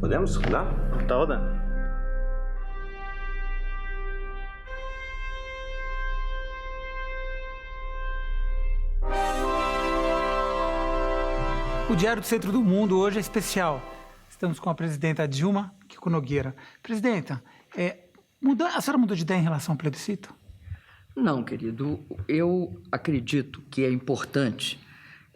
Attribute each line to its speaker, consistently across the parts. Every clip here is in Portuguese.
Speaker 1: Podemos rodar?
Speaker 2: Tá rodando.
Speaker 3: O Diário do Centro do Mundo hoje é especial. Estamos com a presidenta Dilma Kiko Nogueira. Presidenta, a senhora mudou de ideia em relação ao plebiscito?
Speaker 4: Não, querido. Eu acredito que é importante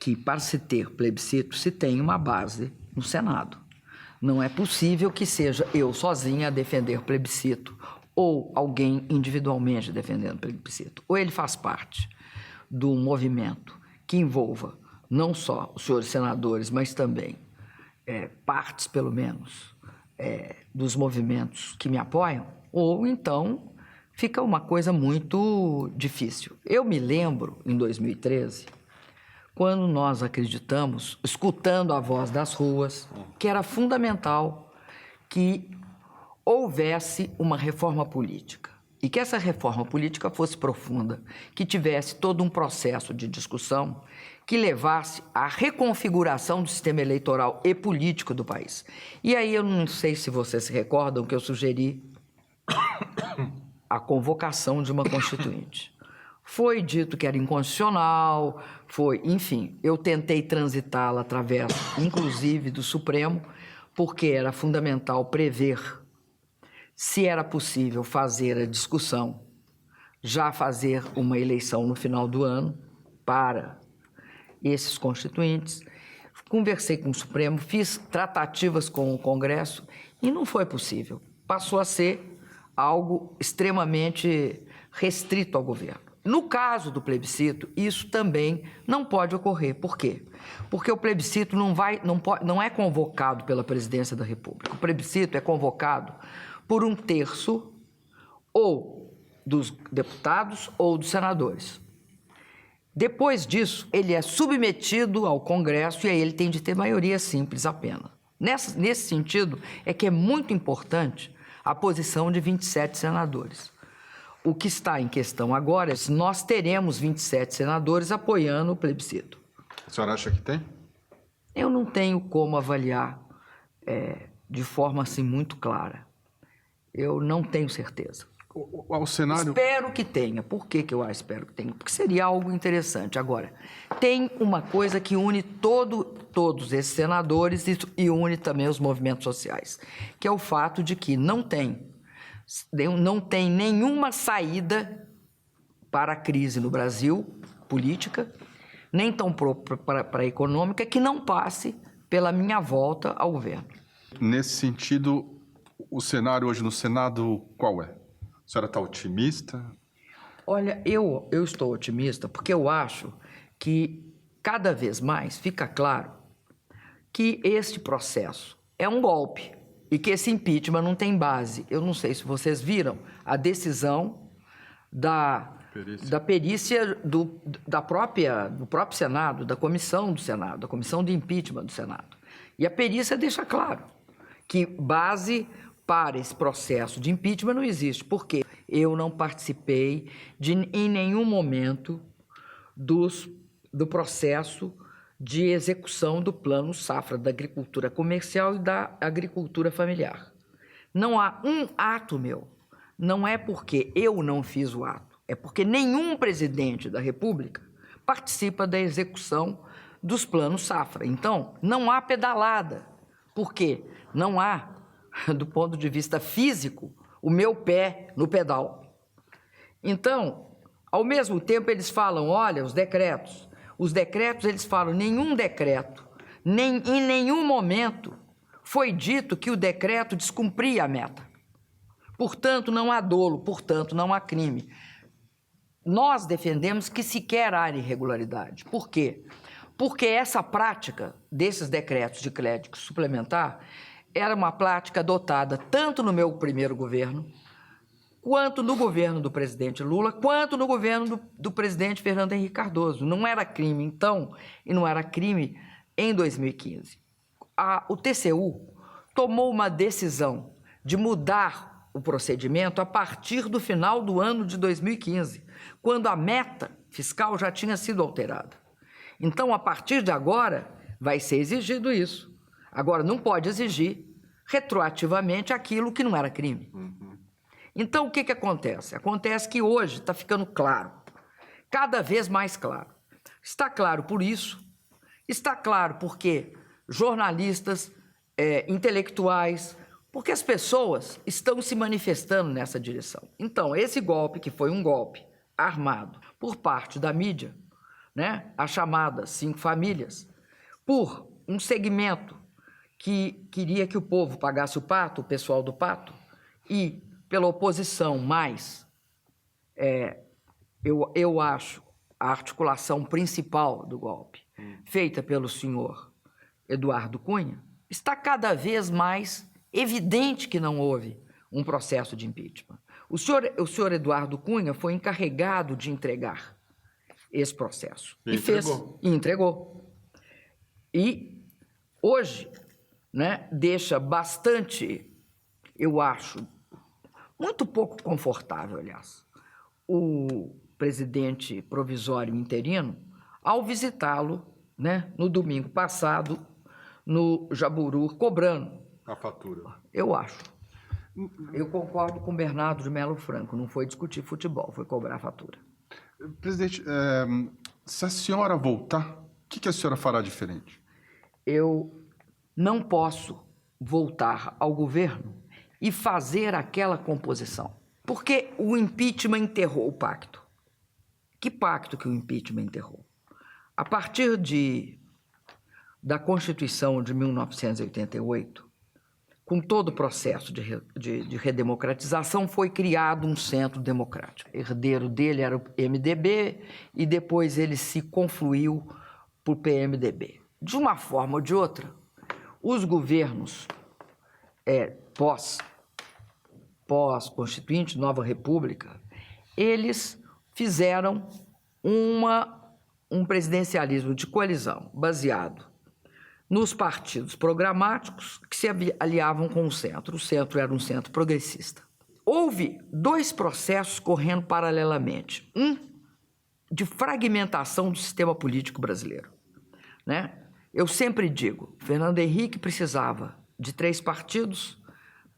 Speaker 4: que, para se ter plebiscito, se tenha uma base no Senado. Não é possível que seja eu sozinha a defender plebiscito ou alguém individualmente defendendo plebiscito. Ou ele faz parte do movimento que envolva não só os senhores senadores, mas também partes, pelo menos, dos movimentos que me apoiam, ou então fica uma coisa muito difícil. Eu me lembro, em 2013, quando nós acreditamos, escutando a voz das ruas, que era fundamental que houvesse uma reforma política. E que essa reforma política fosse profunda, que tivesse todo um processo de discussão que levasse à reconfiguração do sistema eleitoral e político do país. E aí eu não sei se vocês se recordam que eu sugeri a convocação de uma constituinte. Foi dito que era inconstitucional, enfim, eu tentei transitá-la através, inclusive, do Supremo, porque era fundamental prever se era possível fazer a discussão, já fazer uma eleição no final do ano para esses constituintes. Conversei com o Supremo, fiz tratativas com o Congresso e não foi possível. Passou a ser algo extremamente restrito ao governo. No caso do plebiscito, isso também não pode ocorrer. Por quê? Porque o plebiscito não é convocado pela Presidência da República. O plebiscito é convocado por 1/3 ou dos deputados ou dos senadores. Depois disso, ele é submetido ao Congresso e aí ele tem de ter maioria simples apenas. Nesse sentido, é que é muito importante a posição de 27 senadores. O que está em questão agora é se nós teremos 27 senadores apoiando o plebiscito.
Speaker 5: A senhora acha que tem?
Speaker 4: Eu não tenho como avaliar de forma assim muito clara. Eu não tenho certeza.
Speaker 5: O cenário...
Speaker 4: Espero que tenha. Por que eu espero que tenha? Porque seria algo interessante. Agora, tem uma coisa que une todos esses senadores e une também os movimentos sociais, que é o fato de que não tem nenhuma saída para a crise no Brasil, política, nem tão para a econômica, que não passe pela minha volta ao governo.
Speaker 5: Nesse sentido, o cenário hoje no Senado, qual é? A senhora está otimista?
Speaker 4: Olha, eu estou otimista porque eu acho que cada vez mais fica claro que este processo é um golpe e que esse impeachment não tem base. Eu não sei se vocês viram a decisão da perícia do próprio Senado, da comissão do Senado, da comissão de impeachment do Senado. E a perícia deixa claro que base para esse processo de impeachment não existe. Por quê? Eu não participei em nenhum momento do processo de execução do plano Safra da agricultura comercial e da agricultura familiar. Não há um ato meu. Não é porque eu não fiz o ato, é porque nenhum presidente da República participa da execução dos planos Safra. Então, não há pedalada. Por quê? Não há, do ponto de vista físico, o meu pé no pedal. Então, ao mesmo tempo, eles falam, olha, os decretos, eles falam, nenhum decreto, em nenhum momento foi dito que o decreto descumpria a meta. Portanto, não há dolo, portanto, não há crime. Nós defendemos que sequer há irregularidade. Por quê? Porque essa prática desses decretos de crédito suplementar era uma prática adotada tanto no meu primeiro governo, quanto no governo do presidente Lula, quanto no governo do presidente Fernando Henrique Cardoso. Não era crime então, e não era crime em 2015. O TCU tomou uma decisão de mudar o procedimento a partir do final do ano de 2015, quando a meta fiscal já tinha sido alterada. Então, a partir de agora, vai ser exigido isso. Agora, não pode exigir retroativamente aquilo que não era crime. Então, o que acontece? Acontece que hoje está ficando claro, cada vez mais claro. Está claro por isso, está claro porque jornalistas, intelectuais, porque as pessoas estão se manifestando nessa direção. Então, esse golpe, que foi um golpe armado por parte da mídia, né, a chamada 5 famílias, por um segmento que queria que o povo pagasse o pato, o pessoal do pato, e pela oposição mais, eu acho, a articulação principal do golpe, feita pelo senhor Eduardo Cunha, está cada vez mais evidente que não houve um processo de impeachment. O senhor Eduardo Cunha foi encarregado de entregar esse processo.
Speaker 5: E entregou.
Speaker 4: Entregou. E hoje, né, deixa bastante, eu acho, muito pouco confortável, aliás, o presidente provisório interino ao visitá-lo, né, no domingo passado, no Jaburu, cobrando.
Speaker 5: A fatura.
Speaker 4: Eu acho. Eu concordo com o Bernardo de Melo Franco, não foi discutir futebol, foi cobrar a fatura.
Speaker 5: Presidente, se a senhora voltar, o que a senhora fará diferente?
Speaker 4: Eu não posso voltar ao governo e fazer aquela composição, porque o impeachment enterrou o pacto. Que pacto que o impeachment enterrou? A partir da Constituição de 1988, com todo o processo de redemocratização, foi criado um centro democrático. O herdeiro dele era o MDB e depois ele se confluiu para o PMDB. De uma forma ou de outra, os governos pós-constituinte, Nova República, eles fizeram um presidencialismo de coalizão baseado nos partidos programáticos que se aliavam com o centro. O centro era um centro progressista. Houve 2 processos correndo paralelamente. Um de fragmentação do sistema político brasileiro, né? Eu sempre digo, Fernando Henrique precisava de 3 partidos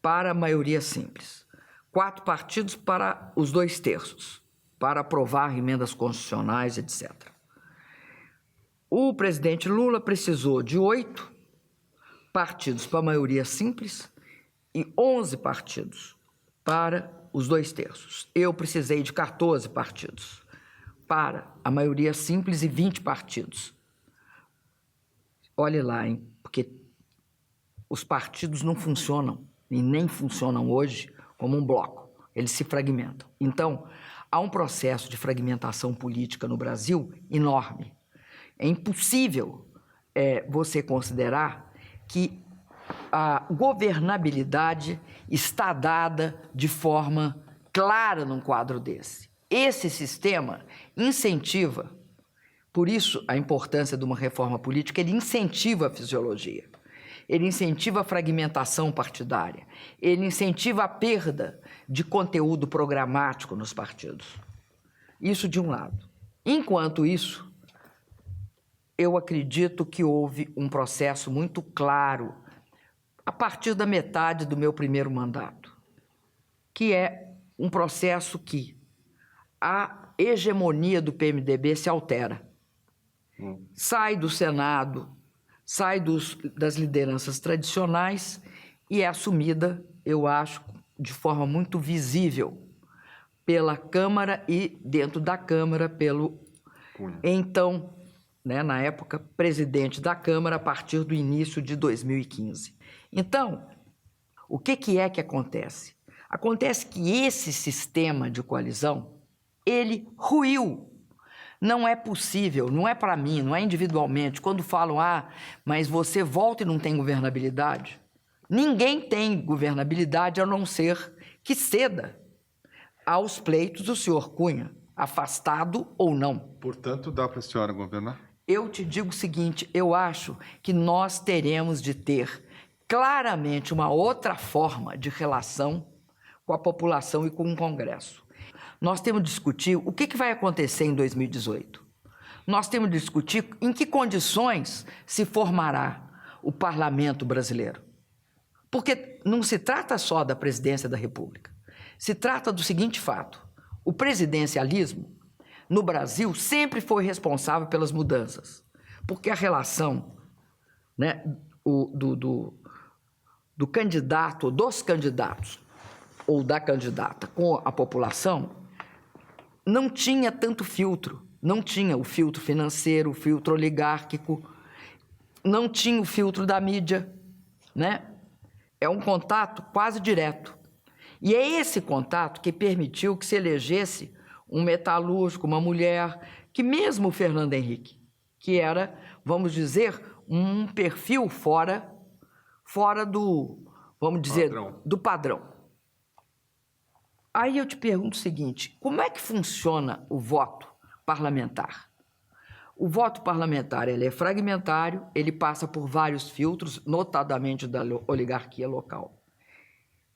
Speaker 4: para a maioria simples, 4 partidos para os 2/3, para aprovar emendas constitucionais, etc. O presidente Lula precisou de 8 partidos para a maioria simples e 11 partidos para os 2/3. Eu precisei de 14 partidos para a maioria simples e 20 partidos. Olhe lá, hein? Porque os partidos não funcionam, e nem funcionam hoje como um bloco. Eles se fragmentam. Então, há um processo de fragmentação política no Brasil enorme. É impossível você considerar que a governabilidade está dada de forma clara num quadro desse. Esse sistema incentiva, por isso a importância de uma reforma política, ele incentiva a fisiologia, ele incentiva a fragmentação partidária, ele incentiva a perda de conteúdo programático nos partidos. Isso de um lado. Enquanto isso, eu acredito que houve um processo muito claro a partir da metade do meu primeiro mandato, que é um processo que a hegemonia do PMDB se altera. Sai do Senado, sai das lideranças tradicionais e é assumida, eu acho, de forma muito visível pela Câmara e, dentro da Câmara, pelo então, né, na época, presidente da Câmara, a partir do início de 2015. Então, o que é que acontece? Acontece que esse sistema de coalizão, ele ruiu. Não é possível, não é para mim, não é individualmente. Quando falam, mas você volta e não tem governabilidade. Ninguém tem governabilidade a não ser que ceda aos pleitos do senhor Cunha, afastado ou não.
Speaker 5: Portanto, dá para a senhora governar?
Speaker 4: Eu te digo o seguinte, eu acho que nós teremos de ter claramente uma outra forma de relação com a população e com o Congresso. Nós temos de discutir o que vai acontecer em 2018. Nós temos de discutir em que condições se formará o parlamento brasileiro. Porque não se trata só da presidência da República. Se trata do seguinte fato: o presidencialismo, no Brasil, sempre foi responsável pelas mudanças. Porque a relação, né, do candidato, dos candidatos, ou da candidata com a população, não tinha tanto filtro. Não tinha o filtro financeiro, o filtro oligárquico, não tinha o filtro da mídia, né? É um contato quase direto. E é esse contato que permitiu que se elegesse um metalúrgico, uma mulher, que mesmo o Fernando Henrique, que era, vamos dizer, um perfil fora do, vamos dizer, do padrão. Aí eu te pergunto o seguinte: como é que funciona o voto parlamentar? O voto parlamentar, ele é fragmentário, ele passa por vários filtros, notadamente da oligarquia local.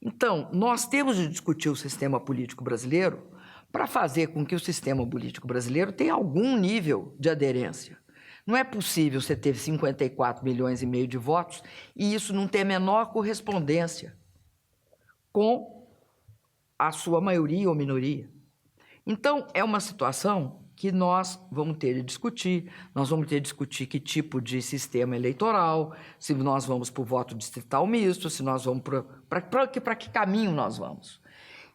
Speaker 4: Então, nós temos de discutir o sistema político brasileiro para fazer com que o sistema político brasileiro tenha algum nível de aderência. Não é possível você ter 54,5 milhões de votos e isso não ter a menor correspondência com a sua maioria ou minoria. Então, é uma situação que nós vamos ter de discutir. Nós vamos ter de discutir que tipo de sistema eleitoral, se nós vamos para o voto distrital misto, se nós vamos para que caminho nós vamos.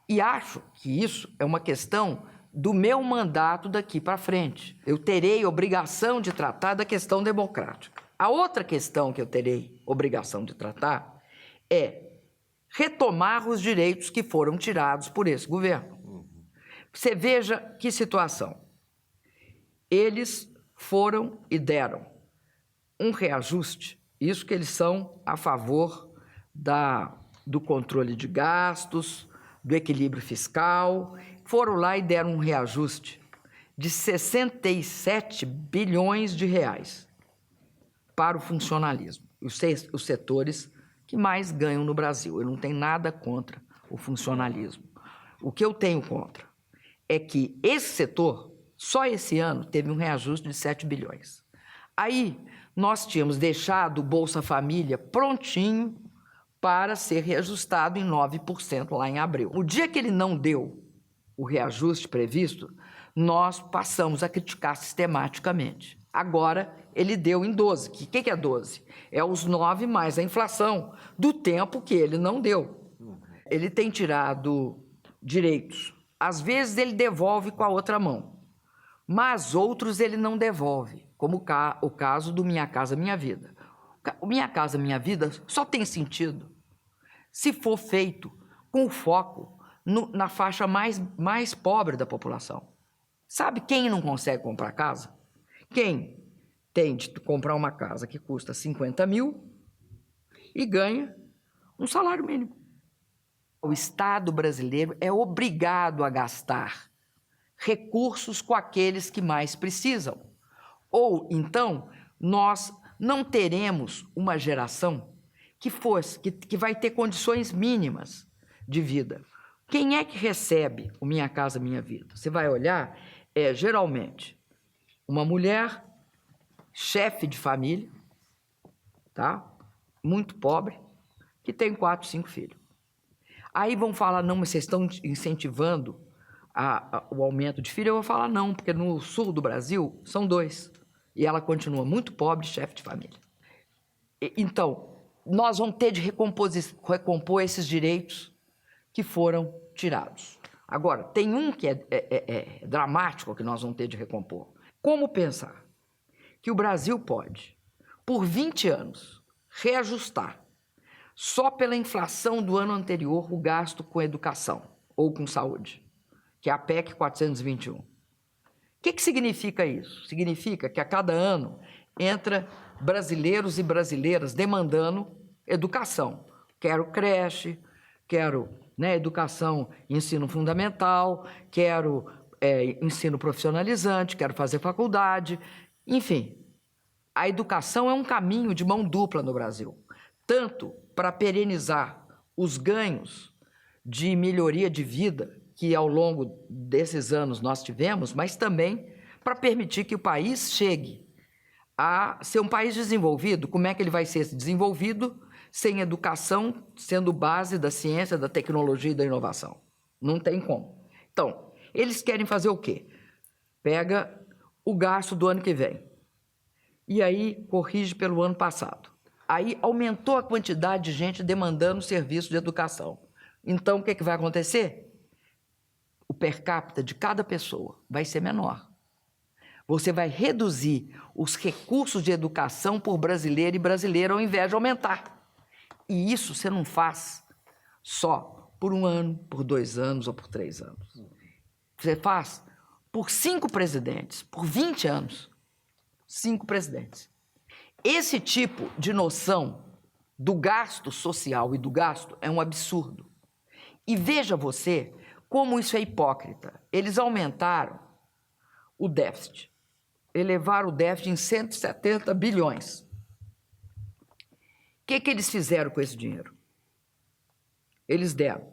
Speaker 4: E acho que isso é uma questão do meu mandato daqui para frente. Eu terei obrigação de tratar da questão democrática. A outra questão que eu terei obrigação de tratar é retomar os direitos que foram tirados por esse governo. Você veja que situação. Eles foram e deram um reajuste, isso que eles são a favor do controle de gastos, do equilíbrio fiscal, foram lá e deram um reajuste de 67 bilhões de reais para o funcionalismo, os setores que mais ganham no Brasil. Eu não tenho nada contra o funcionalismo. O que eu tenho contra é que esse setor, só esse ano, teve um reajuste de 7 bilhões. Aí, nós tínhamos deixado o Bolsa Família prontinho para ser reajustado em 9% lá em abril. O dia que ele não deu o reajuste previsto, nós passamos a criticar sistematicamente. Agora, ele deu em 12. O que é 12? É os 9 mais a inflação do tempo que ele não deu. Ele tem tirado direitos. Às vezes, ele devolve com a outra mão, mas outros ele não devolve, como o caso do Minha Casa Minha Vida. O Minha Casa Minha Vida só tem sentido se for feito com foco na faixa mais pobre da população. Sabe quem não consegue comprar casa? Quem tem de comprar uma casa que custa 50 mil e ganha um salário mínimo. O Estado brasileiro é obrigado a gastar recursos com aqueles que mais precisam. Ou, então, nós não teremos uma geração que vai ter condições mínimas de vida. Quem é que recebe o Minha Casa Minha Vida? Você vai olhar, geralmente, uma mulher, chefe de família, tá? Muito pobre, que tem 4, 5 filhos. Aí vão falar, não, mas vocês estão incentivando o aumento de filhos. Eu vou falar não, porque no sul do Brasil são 2. E ela continua muito pobre, chefe de família. Então, nós vamos ter de recompor esses direitos que foram tirados. Agora, tem um que é dramático que nós vamos ter de recompor. Como pensar que o Brasil pode, por 20 anos, reajustar só pela inflação do ano anterior o gasto com educação ou com saúde, que é a PEC 421. O que significa isso? Significa que a cada ano entra brasileiros e brasileiras demandando educação. Quero creche, quero educação, ensino fundamental, quero ensino profissionalizante, quero fazer faculdade, enfim. A educação é um caminho de mão dupla no Brasil, tanto para perenizar os ganhos de melhoria de vida que ao longo desses anos nós tivemos, mas também para permitir que o país chegue a ser um país desenvolvido. Como é que ele vai ser desenvolvido sem educação sendo base da ciência, da tecnologia e da inovação. Não tem como. Então, eles querem fazer o quê? Pega o gasto do ano que vem e aí corrige pelo ano passado. Aí aumentou a quantidade de gente demandando serviço de educação. Então, o que vai acontecer? O per capita de cada pessoa vai ser menor. Você vai reduzir os recursos de educação por brasileiro e brasileira ao invés de aumentar. E isso você não faz só por 1 ano, por 2 anos ou por 3 anos. Você faz por 5 presidentes, por 20 anos. 5 presidentes. Esse tipo de noção do gasto social e do gasto é um absurdo. E veja você como isso é hipócrita. Eles aumentaram o déficit. Elevaram o déficit em 170 bilhões. O que eles fizeram com esse dinheiro? Eles deram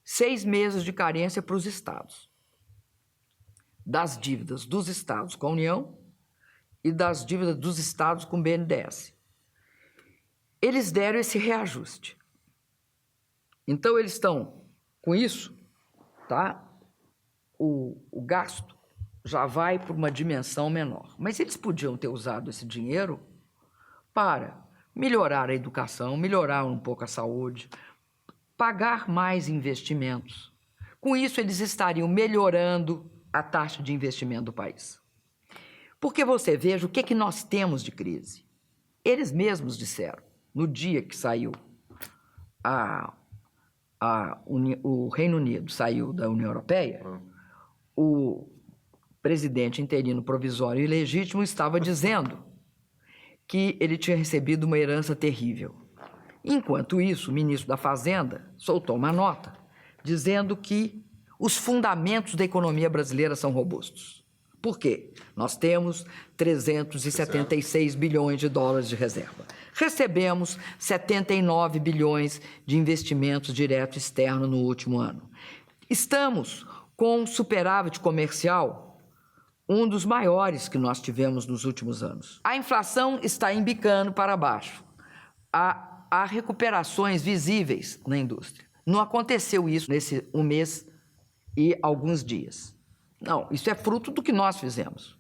Speaker 4: 6 meses de carência para os estados, das dívidas dos estados com a União e das dívidas dos estados com o BNDES. Eles deram esse reajuste. Então, eles estão com isso, tá? O gasto já vai para uma dimensão menor. Mas eles podiam ter usado esse dinheiro para melhorar a educação, melhorar um pouco a saúde, pagar mais investimentos. Com isso, eles estariam melhorando a taxa de investimento do país. Porque você veja o que nós temos de crise. Eles mesmos disseram, no dia que saiu o Reino Unido saiu da União Europeia, o presidente interino provisório e legítimo estava dizendo que ele tinha recebido uma herança terrível. Enquanto isso, o ministro da Fazenda soltou uma nota dizendo que os fundamentos da economia brasileira são robustos. Por quê? Nós temos 376 bilhões de dólares de reserva. Recebemos 79 bilhões de investimentos direto e externo no último ano. Estamos com um superávit comercial, um dos maiores que nós tivemos nos últimos anos. A inflação está embicando para baixo. Há recuperações visíveis na indústria. Não aconteceu isso nesse 1 mês e alguns dias. Não, isso é fruto do que nós fizemos.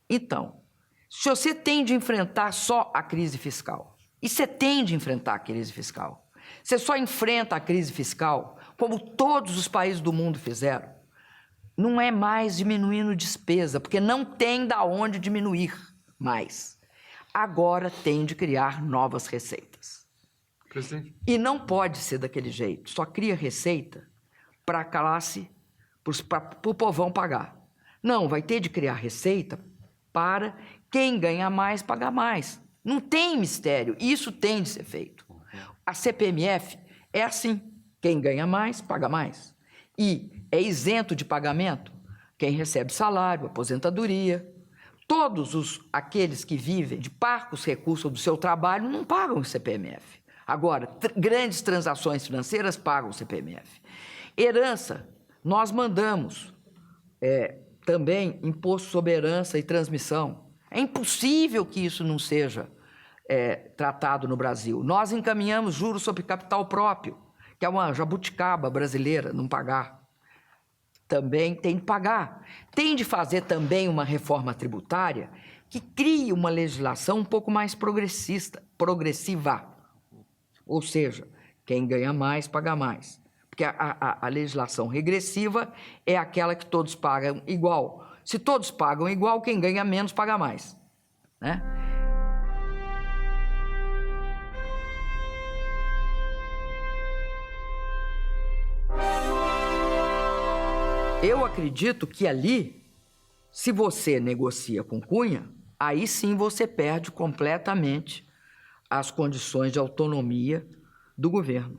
Speaker 4: Então, se você tem de enfrentar só a crise fiscal, e você tem de enfrentar a crise fiscal, você só enfrenta a crise fiscal, como todos os países do mundo fizeram, não é mais diminuindo despesa, porque não tem de onde diminuir mais. Agora tem de criar novas receitas.
Speaker 5: Presidente.
Speaker 4: E não pode ser daquele jeito, só cria receita para a classe, para o povão pagar. Não, vai ter de criar receita para quem ganha mais pagar mais. Não tem mistério, isso tem de ser feito. A CPMF é assim, quem ganha mais paga mais. E é isento de pagamento quem recebe salário, aposentadoria. Todos aqueles que vivem de parcos recursos do seu trabalho não pagam o CPMF. Agora, grandes transações financeiras pagam o CPMF. Herança, nós mandamos também imposto sobre herança e transmissão. É impossível que isso não seja tratado no Brasil. Nós encaminhamos juros sobre capital próprio, que é uma jabuticaba brasileira, não pagar. Também tem de pagar. Tem de fazer também uma reforma tributária que crie uma legislação um pouco mais progressiva. Ou seja, quem ganha mais, paga mais. Porque a legislação regressiva é aquela que todos pagam igual. Se todos pagam igual, quem ganha menos, paga mais, né? Eu acredito que ali, se você negocia com Cunha, aí sim você perde completamente as condições de autonomia do governo.